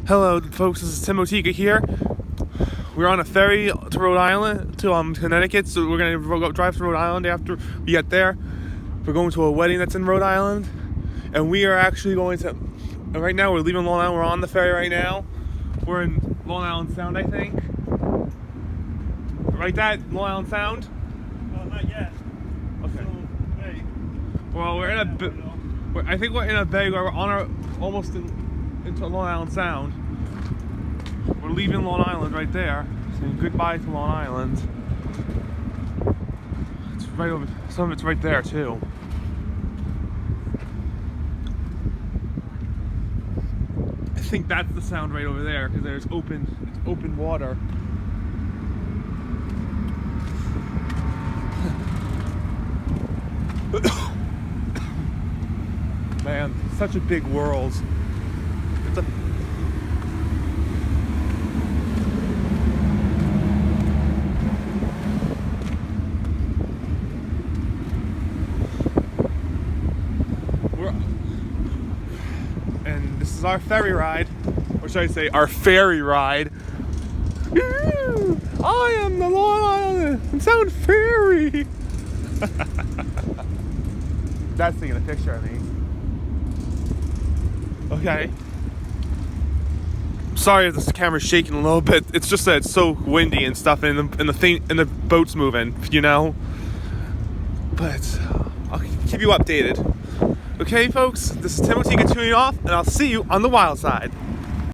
Hello, folks. This is Tim Otika here. We're on a ferry to Rhode Island, to Connecticut. So we're gonna go drive to Rhode Island after we get there. We're going to a wedding that's in Rhode Island, and we are actually going to. And right now, we're leaving Long Island. We're on the ferry right now. We're in Long Island Sound, I think. Right, that Long Island Sound? Not yet. Okay. So, hey. Well, we're in a. I think we're in a bay. We're on our almost into Long Island Sound. We're leaving Long Island right there, saying goodbye to Long Island. It's right over. Some of it's right there too. I think that's the sound right over there because there's open water. Man, such a big world. It's a and this is our ferry ride, or should I say our ferry ride. I am the Long Island Sound Ferry. That's taking a picture of me. Okay. Sorry if this camera's shaking a little bit. It's just that it's so windy and stuff, and the boat's moving, you know. But I'll keep you updated. Okay, folks. This is Timothy tuning off, and I'll see you on the wild side.